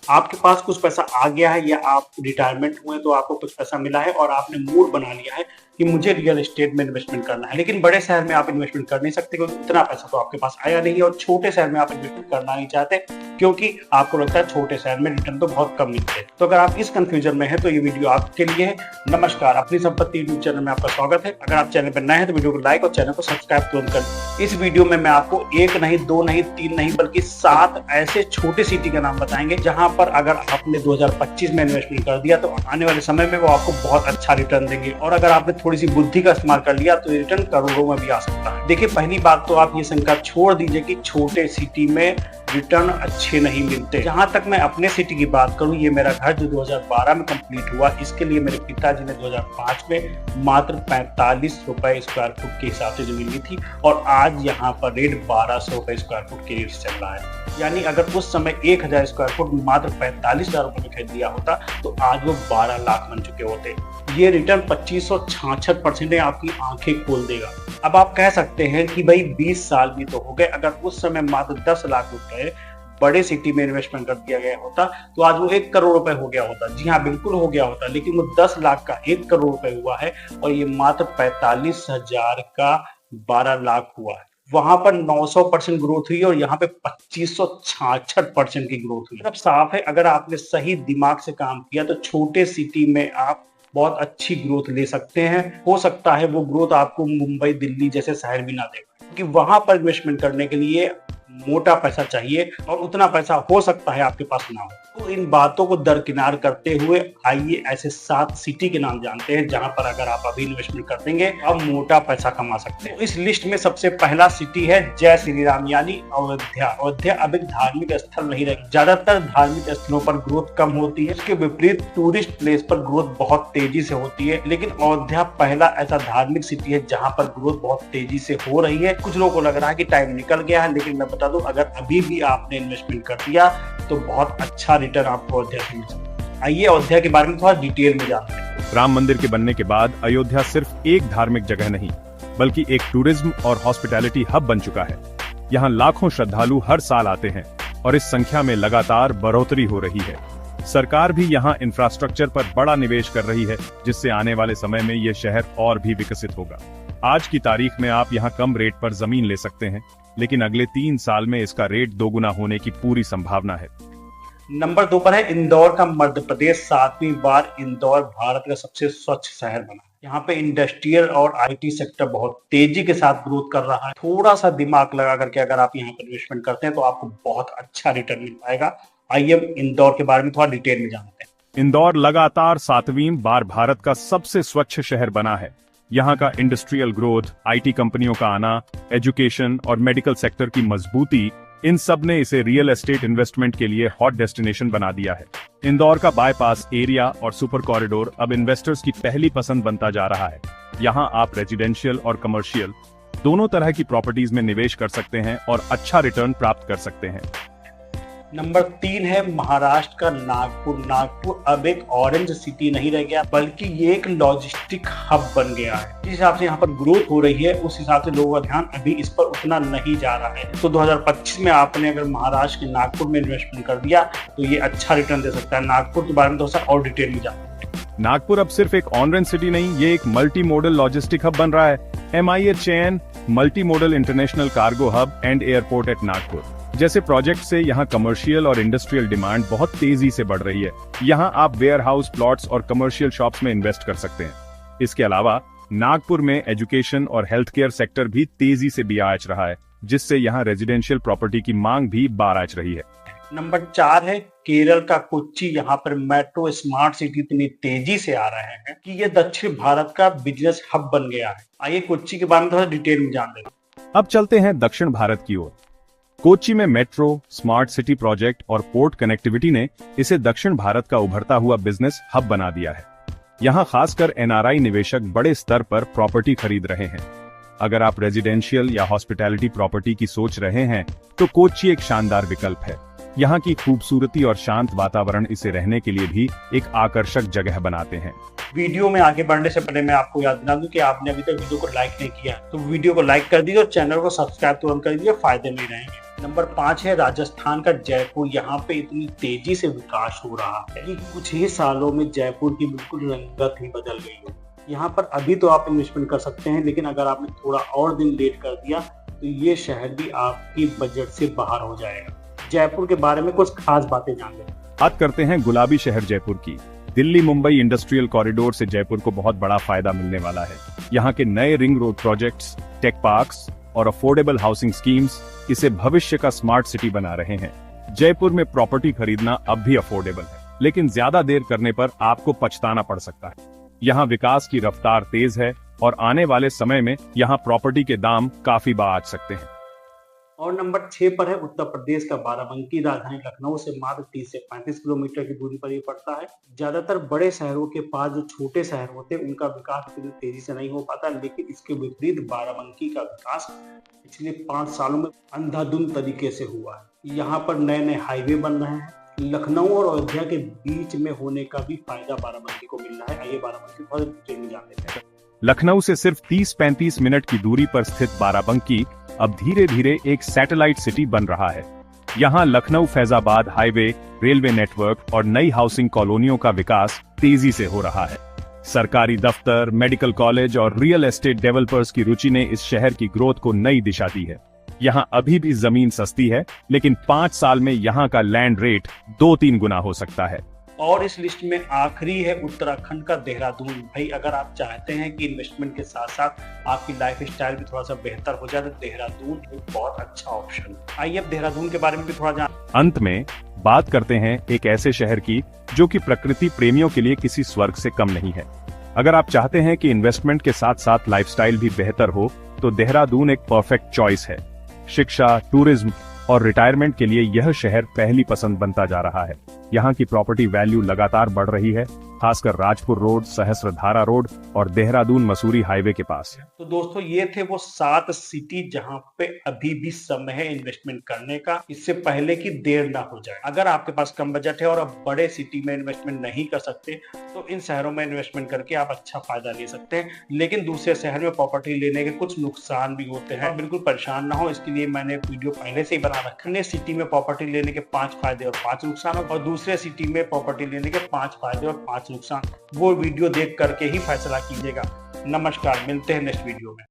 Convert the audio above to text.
आपके पास कुछ पैसा आ गया है या आप रिटायरमेंट हुए तो आपको कुछ पैसा मिला है और आपने मूड बना लिया है कि मुझे रियल एस्टेट में इन्वेस्टमेंट करना है, लेकिन बड़े शहर में आप इन्वेस्टमेंट कर नहीं सकते क्योंकि उतना पैसा तो आपके पास आया नहीं है, और छोटे शहर में आप इन्वेस्टमेंट करना नहीं चाहते क्योंकि आपको लगता है छोटे शहर में रिटर्न तो बहुत कम मिलते हैं। तो अगर आप इस कंफ्यूजन में हैं तो ये वीडियो आपके लिए है। नमस्कार, अपनी संपत्ति यूट्यूब चैनल में आपका स्वागत है। अगर आप चैनल पर नए हैं तो वीडियो को लाइक और चैनल को सब्सक्राइब तुरंत करें। इस वीडियो में मैं आपको 1 नहीं 2 नहीं 3 नहीं बल्कि 7 ऐसे छोटे सिटी का नाम बताएंगे जहां पर अगर आपने 2025 में इन्वेस्टमेंट कर दिया तो आने वाले समय में वो आपको बहुत अच्छा रिटर्न देंगे, और अगर आपने थोड़ी सी बुद्धि का इस्तेमाल कर लिया तो रिटर्न करोड़ों में भी आ सकता है। देखिए, पहली बात तो आप ये शंका छोड़ दीजिए कि छोटे सिटी में रिटर्न अच्छे नहीं मिलते। जहां तक मैं अपने सिटी की बात करूं, ये मेरा घर जो 2012 में कंप्लीट हुआ, इसके लिए मेरे पिताजी ने 2005 में मात्र 45 रुपए स्क्वायर फुट के हिसाब से जमीन ली थी, और आज यहाँ पर रेट 1200 रुपए स्क्वायर फुट के रेट चल रहा है। यानी अगर उस समय 1000 स्क्वायर फुट मात्र 45,000 रुपए में खरीद लिया होता तो आज वो 12 लाख बन चुके होते। ये रिटर्न 2566% आपकी आंखें खोल देगा। अब आप कह सकते हैं कि भाई 20 साल भी तो हो गए, अगर उस समय मात्र 10 लाख रुपए बड़े सिटी में इन्वेस्टमेंट कर दिया गया होता तो आज वो 1 करोड़ रुपए हो गया होता। जी हाँ, बिल्कुल हो गया होता, लेकिन वो 10 लाख का 1 करोड़ रुपए हुआ है और ये मात्र 45,000 का 12 लाख हुआ है। वहां पर 900% ग्रोथ हुई और यहाँ पे 2566% की ग्रोथ हुई। अब साफ है, अगर आपने सही दिमाग से काम किया तो छोटे सिटी में आप बहुत अच्छी ग्रोथ ले सकते हैं। हो सकता है वो ग्रोथ आपको मुंबई दिल्ली जैसे शहर भी ना दे, क्योंकि वहां पर इन्वेस्टमेंट करने के लिए मोटा पैसा चाहिए और उतना पैसा हो सकता है आपके पास ना हो। तो इन बातों को दरकिनार करते हुए आइए ऐसे 7 सिटी के नाम जानते हैं जहां पर अगर आप अभी इन्वेस्टमेंट कर देंगे आप मोटा पैसा कमा सकते हैं। तो इस लिस्ट में सबसे पहला सिटी है जय श्री राम यानी अयोध्या। अयोध्या अब एक धार्मिक स्थल नहीं रही। ज्यादातर धार्मिक स्थलों पर ग्रोथ कम होती है, इसके विपरीत टूरिस्ट प्लेस पर ग्रोथ बहुत तेजी से होती है, लेकिन अयोध्या पहला ऐसा धार्मिक सिटी है जहाँ पर ग्रोथ बहुत तेजी से हो रही है। कुछ लोगों को लग रहा है कि टाइम निकल गया है, लेकिन मैं बता दूं, अगर अभी भी आपने इन्वेस्टमेंट कर दिया तो बहुत अच्छा रिटर्न आपको अयोध्या से मिल सकता है। आइए अयोध्या के बारे में थोड़ा डिटेल में जानते हैं। राम मंदिर के बनने के बाद अयोध्या सिर्फ एक धार्मिक जगह नहीं बल्कि एक टूरिज्म और हॉस्पिटैलिटी हब बन चुका है। यहाँ लाखों श्रद्धालु हर साल आते हैं और इस संख्या में लगातार बढ़ोतरी हो रही है। सरकार भी यहाँ इंफ्रास्ट्रक्चर पर बड़ा निवेश कर रही है, जिससे आने वाले समय में ये शहर और भी विकसित होगा। आज की तारीख में आप यहाँ कम रेट पर जमीन ले सकते हैं, लेकिन अगले 3 साल में इसका रेट दोगुना होने की पूरी संभावना है। नंबर 2 पर है इंदौर का मध्य प्रदेश। 7वीं बार इंदौर भारत का सबसे स्वच्छ शहर बना। यहाँ पे इंडस्ट्रियल और आईटी सेक्टर बहुत तेजी के साथ ग्रोथ कर रहा है। थोड़ा सा दिमाग लगा करके अगर आप यहाँ पर इन्वेस्टमेंट करते हैं तो आपको बहुत अच्छा रिटर्न मिल पाएगा। आइए हम इंदौर के बारे में थोड़ा डिटेल में जानते हैं। इंदौर लगातार 7वीं बार भारत का सबसे स्वच्छ शहर बना है। यहाँ का इंडस्ट्रियल ग्रोथ, आईटी कंपनियों का आना, एजुकेशन और मेडिकल सेक्टर की मजबूती, इन सब ने इसे रियल एस्टेट इन्वेस्टमेंट के लिए हॉट डेस्टिनेशन बना दिया है। इंदौर का बाईपास एरिया और सुपर कॉरिडोर अब इन्वेस्टर्स की पहली पसंद बनता जा रहा है। यहाँ आप रेजिडेंशियल और कमर्शियल दोनों तरह की प्रॉपर्टीज में निवेश कर सकते हैं और अच्छा रिटर्न प्राप्त कर सकते हैं। नंबर 3 है महाराष्ट्र का नागपुर। नागपुर अब एक ऑरेंज सिटी नहीं रह गया, बल्कि ये एक लॉजिस्टिक हब बन गया है। जिस हिसाब से यहाँ पर ग्रोथ हो रही है उस हिसाब से लोगों का ध्यान अभी इस पर उतना नहीं जा रहा है। तो 2025 में आपने अगर महाराष्ट्र के नागपुर में इन्वेस्टमेंट कर दिया तो ये अच्छा रिटर्न दे सकता है। नागपुर के बारे में थोड़ा सा और डिटेल में जानते हैं। नागपुर अब सिर्फ एक ऑरेंज सिटी नहीं, ये एक मल्टी मॉडल लॉजिस्टिक हब बन रहा है। MIHAN multi modal international cargo hub and airport at Nagpur जैसे प्रोजेक्ट से यहाँ कमर्शियल और इंडस्ट्रियल डिमांड बहुत तेजी से बढ़ रही है। यहाँ आप वेयर हाउस, प्लॉट्स और कमर्शियल शॉप्स में इन्वेस्ट कर सकते हैं। इसके अलावा नागपुर में एजुकेशन और हेल्थ केयर सेक्टर भी तेजी से बियाच रहा है, जिससे यहाँ रेजिडेंशियल प्रॉपर्टी की मांग भी बाराच रही है। नंबर 4 है केरल का कोच्चि। यहाँ पर मेट्रो स्मार्ट सिटी इतनी तेजी से आ रहे हैं कि ये दक्षिण भारत का बिजनेस हब बन गया है। आइए कोच्चि के बारे में थोड़ा डिटेल में जान लेते हैं। अब चलते हैं दक्षिण भारत की ओर। कोच्चि में मेट्रो, स्मार्ट सिटी प्रोजेक्ट और पोर्ट कनेक्टिविटी ने इसे दक्षिण भारत का उभरता हुआ बिजनेस हब बना दिया है। यहाँ खासकर NRI निवेशक बड़े स्तर पर प्रॉपर्टी खरीद रहे हैं। अगर आप रेजिडेंशियल या हॉस्पिटैलिटी प्रॉपर्टी की सोच रहे हैं तो कोच्चि एक शानदार विकल्प है। यहाँ की खूबसूरती और शांत वातावरण इसे रहने के लिए भी एक आकर्षक जगह बनाते हैं। वीडियो में आगे बढ़ने से पहले मैं आपको याद दिला दूं कि आपने अभी तक वीडियो को लाइक नहीं किया तो वीडियो को लाइक कर दीजिए और चैनल को सब्सक्राइब तुरंत कर दीजिए, फायदे में रहेंगे। नंबर 5 है राजस्थान का जयपुर। यहाँ पे इतनी तेजी से विकास हो रहा है कि कुछ ही सालों में जयपुर की बिल्कुल रंगत ही बदल गई है। यहाँ पर अभी तो आप इन्वेस्टमेंट कर सकते हैं, लेकिन अगर आपने थोड़ा और दिन लेट कर दिया तो ये शहर भी आपकी बजट से बाहर हो जाएगा। जयपुर के बारे में कुछ खास बातें जान लें। बात करते हैं गुलाबी शहर जयपुर की। दिल्ली मुंबई इंडस्ट्रियल कॉरिडोर से जयपुर को बहुत बड़ा फायदा मिलने वाला है। यहाँ के नए ring road projects, tech parks और अफोर्डेबल हाउसिंग स्कीम्स इसे भविष्य का स्मार्ट सिटी बना रहे हैं। जयपुर में प्रॉपर्टी खरीदना अब भी अफोर्डेबल है, लेकिन ज्यादा देर करने पर आपको पछताना पड़ सकता है। यहाँ विकास की रफ्तार तेज है और आने वाले समय में यहाँ प्रॉपर्टी के दाम काफी बढ़ सकते हैं। और नंबर 6 पर है उत्तर प्रदेश का बाराबंकी। राजधानी लखनऊ से मात्र 30 से 35 किलोमीटर की दूरी पर ये पड़ता है। ज्यादातर बड़े शहरों के पास जो छोटे शहर होते हैं उनका विकास इतनी तेजी से नहीं हो पाता, लेकिन इसके विपरीत बाराबंकी का विकास पिछले 5 सालों में अंधाधुंध तरीके से हुआ है। यहाँ पर नए नए हाईवे बन रहे हैं। लखनऊ और अयोध्या के बीच में होने का भी फायदा बाराबंकी को मिल रहा है। आइए बाराबंकी थोड़ा डिटेल में जान लेते हैं। लखनऊ से सिर्फ 30-35 मिनट की दूरी पर स्थित बाराबंकी अब धीरे धीरे एक सैटेलाइट सिटी बन रहा है। यहाँ Lucknow Faizabad highway, railway network और नई हाउसिंग कॉलोनियों का विकास तेजी से हो रहा है। सरकारी दफ्तर, मेडिकल कॉलेज और रियल एस्टेट डेवलपर्स की रुचि ने इस शहर की ग्रोथ को नई दिशा दी है। यहाँ अभी भी जमीन सस्ती है, लेकिन 5 साल में यहाँ का लैंड रेट 2-3 गुना हो सकता है। और इस लिस्ट में आखिरी है उत्तराखंड का देहरादून। भाई अगर आप चाहते हैं कि इन्वेस्टमेंट के साथ साथ आपकी लाइफ स्टाइल भी थोड़ा सा बेहतर हो जाए तो देहरादून एक बहुत अच्छा ऑप्शन है। आइए अब देहरादून के बारे में भी थोड़ा जान। अंत में बात करते हैं एक ऐसे शहर की जो कि प्रकृति प्रेमियों के लिए किसी स्वर्ग से कम नहीं है। अगर आप चाहते हैं कि इन्वेस्टमेंट के साथ साथ लाइफस्टाइल भी बेहतर हो तो देहरादून एक परफेक्ट चॉइस है। शिक्षा, टूरिज्म और रिटायरमेंट के लिए यह शहर पहली पसंद बनता जा रहा है। यहाँ की प्रॉपर्टी वैल्यू लगातार बढ़ रही है, खासकर राजपुर रोड, सहस्त्रधारा रोड और देहरादून मसूरी हाईवे के पास। तो दोस्तों ये थे वो 7 सिटी जहां पे अभी भी समय है इन्वेस्टमेंट करने का, इससे पहले कि देर ना हो जाए। अगर आपके पास कम बजट है और आप बड़े सिटी में इन्वेस्टमेंट नहीं कर सकते तो इन शहरों में इन्वेस्टमेंट करके आप अच्छा फायदा ले सकते हैं। लेकिन दूसरे शहर में प्रॉपर्टी लेने के कुछ नुकसान भी होते हैं। बिल्कुल परेशान ना हो, इसके लिए मैंने एक वीडियो पहले से ही बना रखा है। सिटी में प्रॉपर्टी लेने के 5 फायदे और 5 नुकसान, और दूसरे सिटी में प्रॉपर्टी लेने के 5 फायदे और 5 नुकसान। वो वीडियो देख करके ही फैसला कीजिएगा। नमस्कार, मिलते हैं नेक्स्ट वीडियो में।